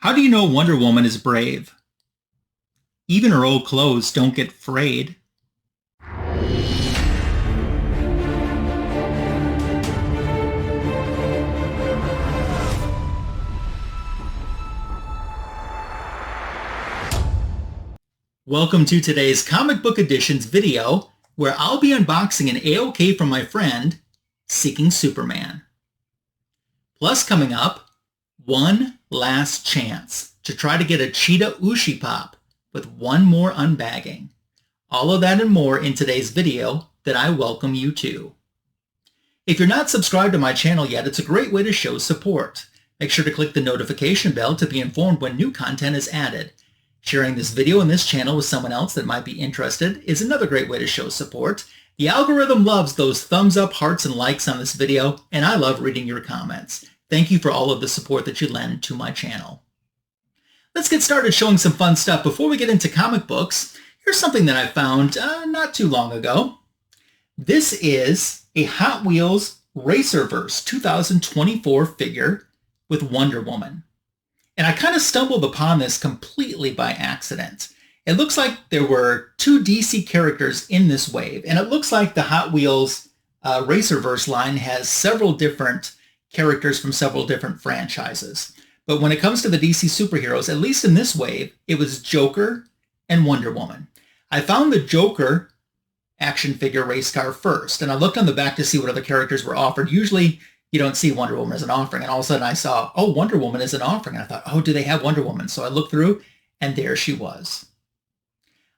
How do you know Wonder Woman is brave? Even her old clothes don't get frayed. Welcome to today's Comic Book Editions video, where I'll be unboxing an AOK from my friend, Seeking Superman. Plus coming up, one last chance to try to get a Shazam Ooshie Pop with one more unbagging. All of that and more in today's video that I welcome you to. If you're not subscribed to my channel yet, it's a great way to show support. Make sure to click the notification bell to be informed when new content is added. Sharing this video and this channel with someone else that might be interested is another great way to show support. The algorithm loves those thumbs up, hearts, and likes on this video, and I love reading your comments. Thank you for all of the support that you lend to my channel. Let's get started showing some fun stuff. Before we get into comic books, here's something that I found not too long ago. This is a Hot Wheels Racerverse 2024 figure with Wonder Woman. And I kind of stumbled upon this completely by accident. It looks like there were two DC characters in this wave, and it looks like the Hot Wheels Racerverse line has several different characters from several different franchises. But when it comes to the DC superheroes, at least in this wave, it was Joker and Wonder Woman. I found the Joker action figure race car first, and I looked on the back to see what other characters were offered. Usually, you don't see Wonder Woman as an offering. And all of a sudden I saw, oh, Wonder Woman is an offering. And I thought, oh, do they have Wonder Woman? So I looked through and there she was.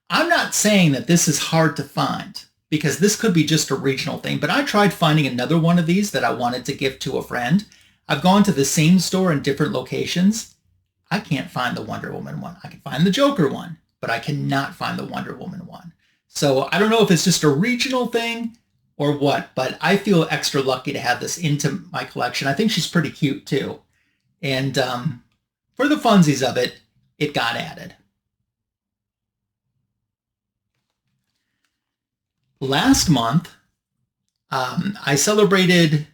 I'm not saying that this is hard to find because this could be just a regional thing, but I tried finding another one of these that I wanted to gift to a friend. I've gone to the same store in different locations. I can't find the Wonder Woman one. I can find the Joker one, but I cannot find the Wonder Woman one. So I don't know if it's just a regional thing or what, but I feel extra lucky to have this into my collection. I think she's pretty cute too. And for the funsies of it, it got added. Last month, I celebrated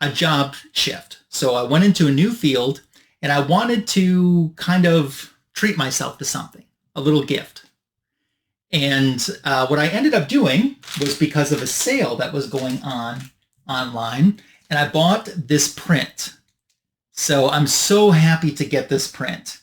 a job shift. So I went into a new field and I wanted to kind of treat myself to something, a little gift. And what I ended up doing was because of a sale that was going on online, and I bought this print. So I'm so happy to get this print.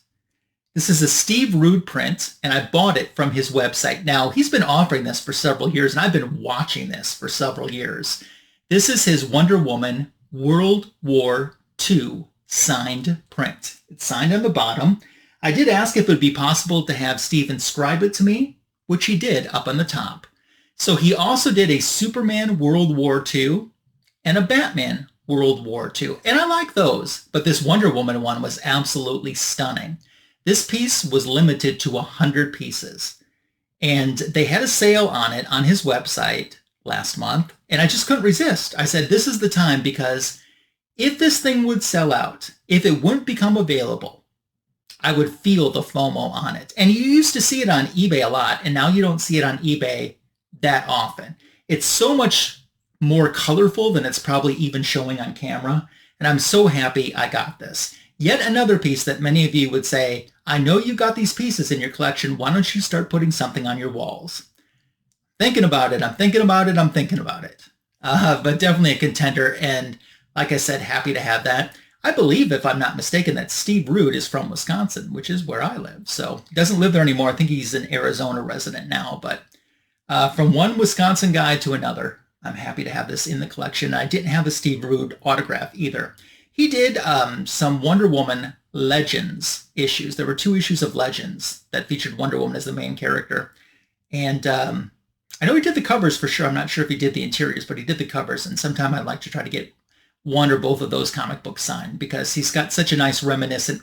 This is a Steve Rude print, and I bought it from his website. Now, he's been offering this for several years, and I've been watching this for several years. This is his Wonder Woman World War II signed print. It's signed on the bottom. I did ask if it would be possible to have Steve inscribe it to me, which he did up on the top. So he also did a Superman World War II and a Batman World War II. And I like those, but this Wonder Woman one was absolutely stunning. This piece was limited to 100 pieces. And they had a sale on it on his website last month, and I just couldn't resist. I said, this is the time, because if this thing would sell out, if it wouldn't become available, I would feel the FOMO on it. And you used to see it on eBay a lot, and now you don't see it on eBay that often. It's so much more colorful than it's probably even showing on camera, and I'm so happy I got this. Yet another piece that many of you would say, I know you got these pieces in your collection, why don't you start putting something on your walls? Thinking about it, I'm thinking about it, I'm thinking about it. But definitely a contender, and like I said, happy to have that. I believe, if I'm not mistaken, that Steve Rude is from Wisconsin, which is where I live. So he doesn't live there anymore. I think he's an Arizona resident now. But from one Wisconsin guy to another, I'm happy to have this in the collection. I didn't have a Steve Rude autograph either. He did some Wonder Woman Legends issues. There were 2 issues of Legends that featured Wonder Woman as the main character. And I know he did the covers for sure. I'm not sure if he did the interiors, but he did the covers. And sometime I'd like to try to get one or both of those comic books signed, because he's got such a nice reminiscent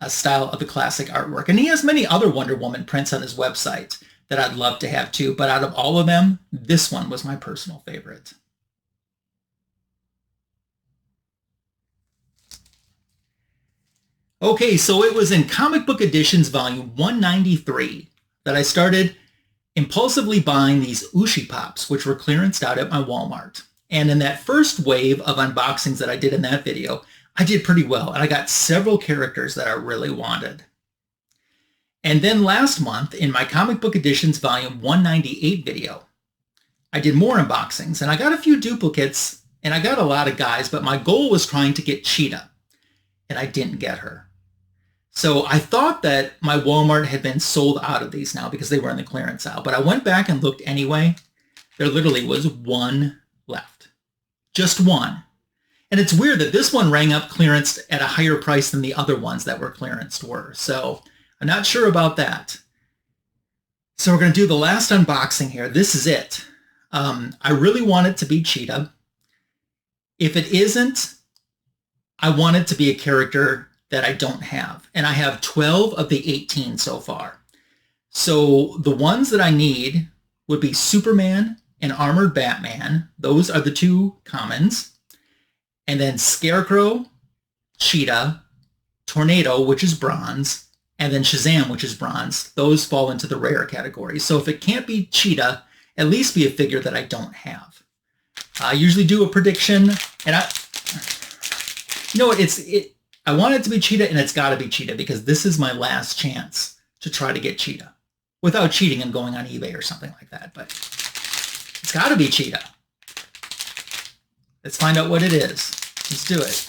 style of the classic artwork. And he has many other Wonder Woman prints on his website that I'd love to have too. But out of all of them, this one was my personal favorite. Okay, so it was in Comic Book Editions volume 193 that I started impulsively buying these Ooshie Pops, which were clearanced out at my Walmart. And in that first wave of unboxings that I did in that video, I did pretty well, and I got several characters that I really wanted. And then last month, in my comic book editions volume 198 video, I did more unboxings, and I got a few duplicates, and I got a lot of guys, but my goal was trying to get Cheetah, and I didn't get her. So I thought that my Walmart had been sold out of these now because they were in the clearance aisle, but I went back and looked anyway. There literally was one left. Just one. And it's weird that this one rang up clearance at a higher price than the other ones that were clearanced were. So I'm not sure about that. So we're going to do the last unboxing here. This is it. I really want it to be Cheetah. If it isn't, I want it to be a character that I don't have. And I have 12 of the 18 so far. So the ones that I need would be Superman and Armored Batman. Those are the two commons. And then Scarecrow, Cheetah, Tornado, which is bronze, and then Shazam, which is bronze. Those fall into the rare category. So if it can't be Cheetah, at least be a figure that I don't have. I usually do a prediction, and you know what, I want it to be Cheetah, and it's got to be Cheetah because this is my last chance to try to get Cheetah without cheating and going on eBay or something like that. But it's got to be Cheetah. Let's find out what it is. Let's do it.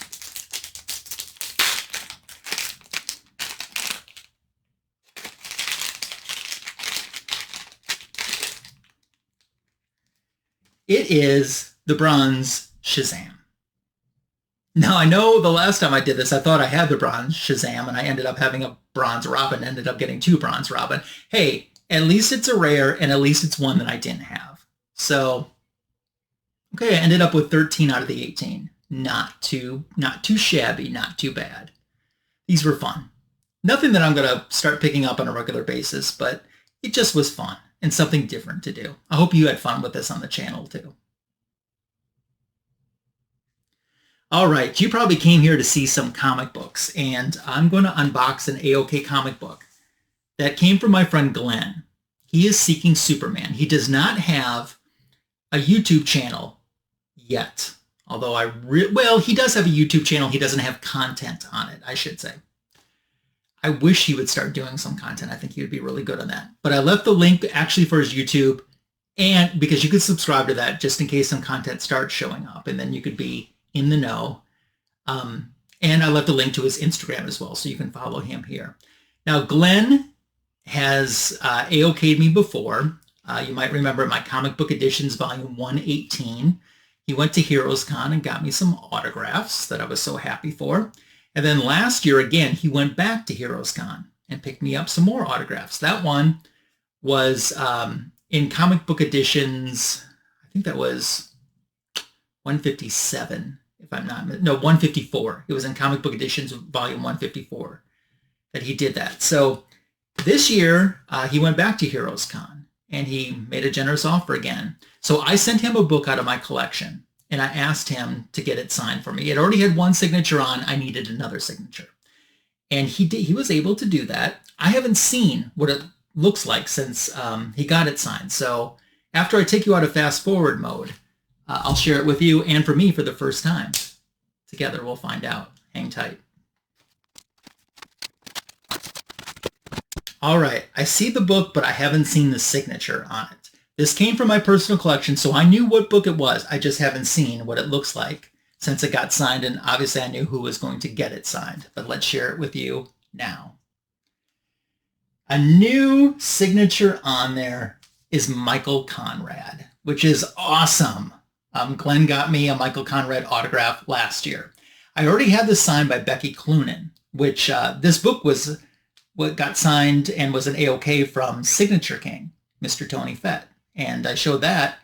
It is the bronze Shazam. Now, I know the last time I did this, I thought I had the bronze Shazam, and I ended up having a bronze Robin, ended up getting two bronze Robin. Hey, at least it's a rare, and at least it's one that I didn't have. So, okay, I ended up with 13 out of the 18. Not too shabby, not too bad. These were fun. Nothing that I'm going to start picking up on a regular basis, but it just was fun and something different to do. I hope you had fun with this on the channel too. All right, you probably came here to see some comic books, and I'm going to unbox an AOK comic book that came from my friend Glenn. He is seeking Superman. He does not have a YouTube channel yet, although well, he does have a YouTube channel. He doesn't have content on it, I should say. I wish he would start doing some content. I think he would be really good on that. But I left the link actually for his YouTube, and because you could subscribe to that just in case some content starts showing up, and then you could be in the know. And I left a link to his Instagram as well, so you can follow him here. Now, Glenn has AOK'd me before. You might remember my comic book editions, volume 118. He went to Heroes Con and got me some autographs that I was so happy for. And then last year, again, he went back to Heroes Con and picked me up some more autographs. That one was in comic book editions, I think that was 157. If I'm not, no, 154. It was in comic book editions, volume 154, that he did that. So this year, he went back to Heroes Con, and he made a generous offer again. So I sent him a book out of my collection, and I asked him to get it signed for me. It already had one signature on. I needed another signature. And he did. He was able to do that. I haven't seen what it looks like since he got it signed. So after I take you out of fast forward mode, I'll share it with you and for me for the first time. Together, we'll find out. Hang tight. All right, I see the book, but I haven't seen the signature on it. This came from my personal collection, so I knew what book it was. I just haven't seen what it looks like since it got signed, and obviously I knew who was going to get it signed. But let's share it with you now. A new signature on there is Michael Conrad, which is awesome. Glenn got me a Michael Conrad autograph last year. I already had this signed by Becky Cloonan, which this book was what got signed and was an AOK from Signature King, Mr. Tony Fett. And I showed that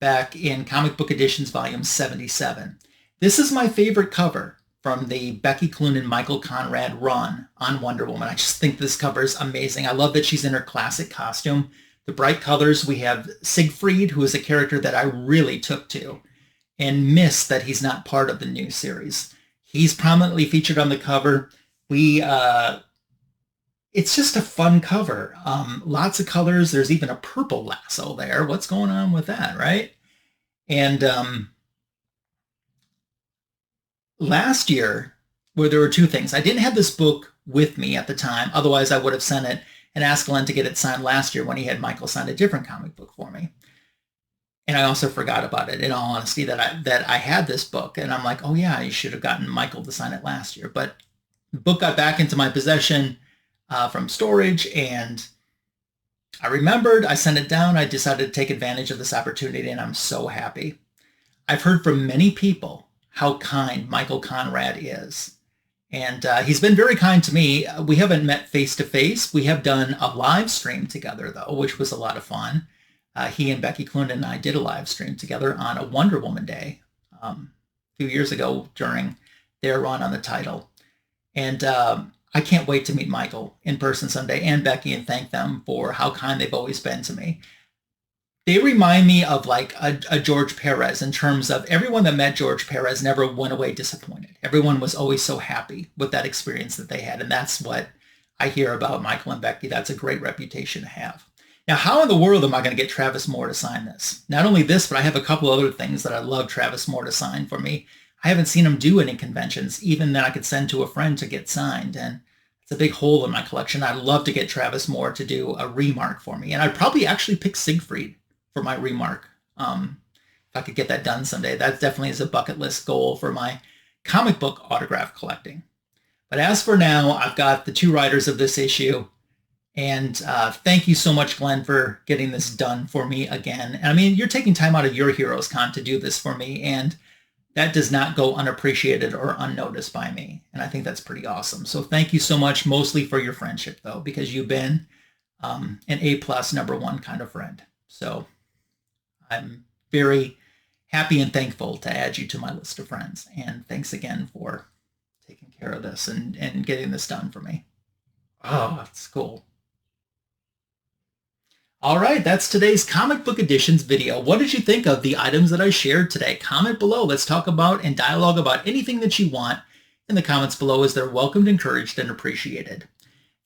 back in Comic Book Editions, volume 77. This is my favorite cover from the Becky Cloonan Michael Conrad run on Wonder Woman. I just think this cover is amazing. I love that she's in her classic costume. The bright colors. We have Siegfried, who is a character that I really took to and miss that he's not part of the new series. He's prominently featured on the cover. It's just a fun cover. Lots of colors. There's even a purple lasso there. What's going on with that, right? And last year, where there were two things. I didn't have this book with me at the time. Otherwise, I would have sent it and asked Glenn to get it signed last year when he had Michael sign a different comic book for me. And I also forgot about it, in all honesty, that I had this book. And I'm like, oh yeah, you should have gotten Michael to sign it last year. But the book got back into my possession from storage, and I remembered, I sent it down, I decided to take advantage of this opportunity, and I'm so happy. I've heard from many people how kind Michael Conrad is. And he's been very kind to me. We haven't met face-to-face. We have done a live stream together, though, which was a lot of fun. He and Becky Cloonan and I did a live stream together on a Wonder Woman day a few years ago during their run on the title. And I can't wait to meet Michael in person someday, and Becky, and thank them for how kind they've always been to me. They remind me of like a George Perez, in terms of everyone that met George Perez never went away disappointed. Everyone was always so happy with that experience that they had. And that's what I hear about Michael and Becky. That's a great reputation to have. Now, how in the world am I going to get Travis Moore to sign this? Not only this, but I have a couple other things that I'd love Travis Moore to sign for me. I haven't seen him do any conventions, even that I could send to a friend to get signed. And it's a big hole in my collection. I'd love to get Travis Moore to do a remark for me. And I'd probably actually pick Siegfried for my remark. If I could get that done someday. That definitely is a bucket list goal for my comic book autograph collecting. But as for now, I've got the two writers of this issue. And thank you so much, Glenn, for getting this done for me again. I mean, you're taking time out of your Heroes Con to do this for me, and that does not go unappreciated or unnoticed by me. And I think that's pretty awesome. So thank you so much, mostly for your friendship, though, because you've been an A+ #1 kind of friend. So I'm very happy and thankful to add you to my list of friends. And thanks again for taking care of this and getting this done for me. Oh, that's cool. All right, that's today's Comic Book Editions video. What did you think of the items that I shared today? Comment below. Let's talk about and dialogue about anything that you want in the comments below, as they're welcomed, encouraged, and appreciated.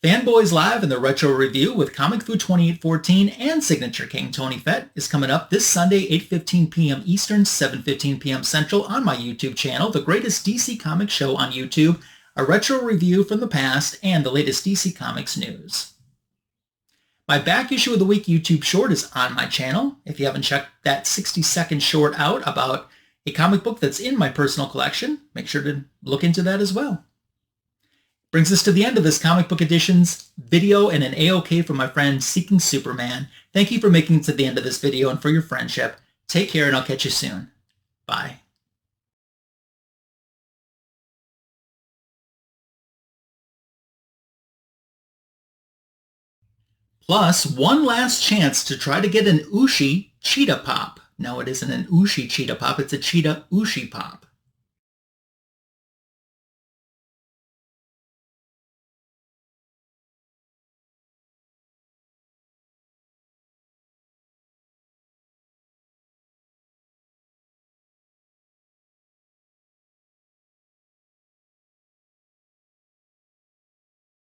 Fanboys Live and the Retro Review with Comic Food 2814 and Signature King Tony Fett is coming up this Sunday, 8:15 p.m. Eastern, 7:15 p.m. Central on my YouTube channel, the greatest DC Comics show on YouTube, a retro review from the past, and the latest DC Comics news. My back issue of the week YouTube short is on my channel. If you haven't checked that 60-second short out about a comic book that's in my personal collection, make sure to look into that as well. Brings us to the end of this Comic Book Editions video and an AOK from my friend Seeking Superman. Thank you for making it to the end of this video and for your friendship. Take care, and I'll catch you soon. Bye. Plus, one last chance to try to get an Ooshie Cheetah Pop. No, it isn't an Ooshie Cheetah Pop, it's a Cheetah Ooshie Pop.